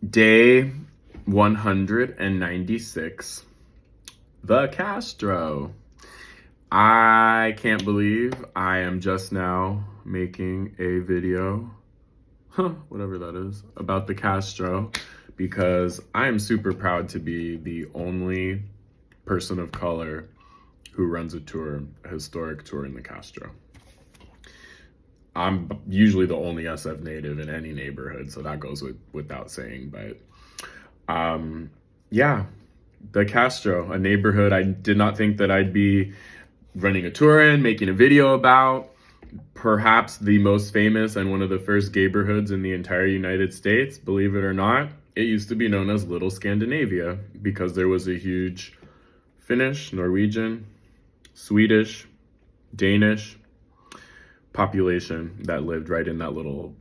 Day 196, the Castro. I can't believe I am just now making a video, whatever that is, about the Castro, because I am super proud to be the only person of color who runs a historic tour in the Castro. I'm usually the only SF native in any neighborhood, so that goes without saying. But yeah, the Castro, a neighborhood I did not think that I'd be running a tour in, making a video about. Perhaps the most famous and one of the first neighborhoods in the entire United States, believe it or not. It used to be known as Little Scandinavia because there was a huge Finnish, Norwegian, Swedish, Danish population that lived right in that little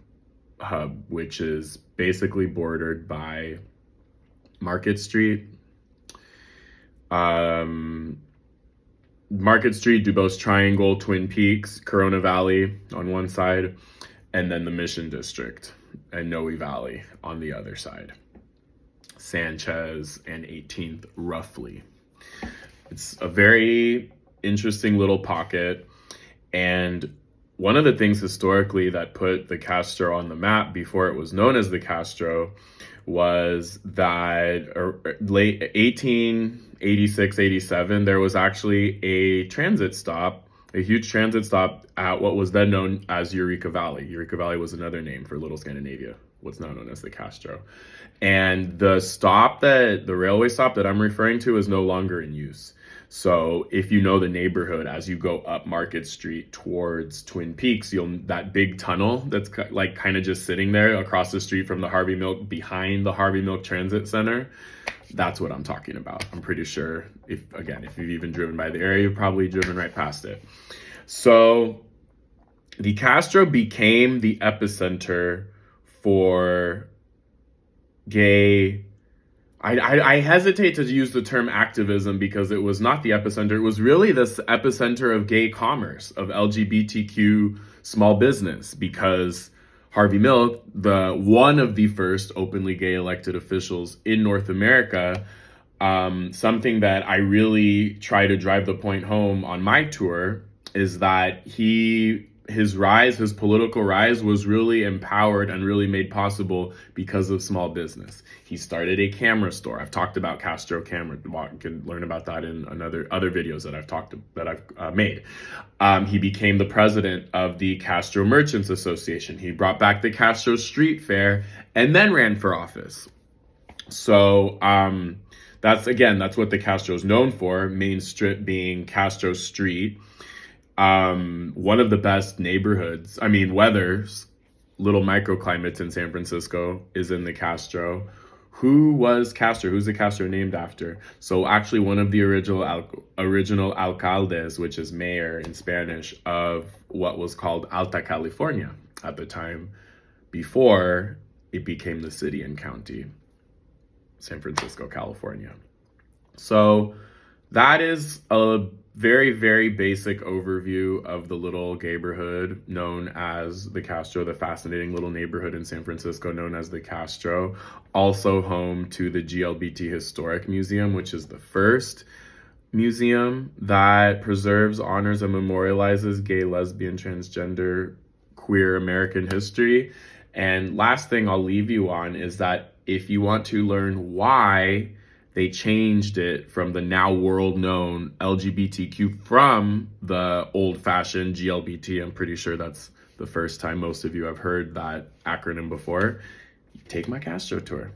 hub, which is basically bordered by Market Street, Dubose Triangle, Twin Peaks, Corona Valley on one side, and then the Mission District and Noe Valley on the other side. Sanchez and 18th, roughly. It's a very interesting little pocket, and one of the things historically that put the Castro on the map before it was known as the Castro was that late 1886, 87, there was actually a transit stop, a huge transit stop at what was then known as Eureka Valley. Eureka Valley was another name for Little Scandinavia, what's now known as the Castro. And the railway stop that I'm referring to is no longer in use. So if you know the neighborhood, as you go up Market Street towards Twin Peaks, that big tunnel that's like kind of just sitting there across the street from the Harvey Milk, behind the Harvey Milk Transit Center, that's what I'm talking about. I'm pretty sure if you've even driven by the area, you've probably driven right past it. So the Castro became the epicenter for gay, I hesitate to use the term activism because it was not the epicenter. It was really this epicenter of gay commerce, of LGBTQ small business, because Harvey Milk, one of the first openly gay elected officials in North America, something that I really try to drive the point home on my tour is that his political rise was really empowered and really made possible because of small business. He started a camera store. I've talked about Castro Camera. You can learn about that in other videos that I've made. He became the president of the Castro Merchants Association. He brought back the Castro Street Fair and then ran for office. So that's what the Castro is known for, Main Strip being Castro Street. One of the best neighborhoods, weathers, little microclimates in San Francisco is in the Castro. Who was Castro? Who's the Castro named after? So actually one of the original alcaldes, which is mayor in Spanish, of what was called Alta California at the time before it became the city and county, San Francisco, California. So that is a very, very basic overview of the little neighborhood known as the Castro, the fascinating little neighborhood in San Francisco known as the Castro, also home to the GLBT Historic Museum, which is the first museum that preserves, honors, and memorializes gay, lesbian, transgender, queer American history. And last thing I'll leave you on is that if you want to learn why they changed it from the now world-known LGBTQ from the old-fashioned GLBT, I'm pretty sure that's the first time most of you have heard that acronym before, take my Castro tour.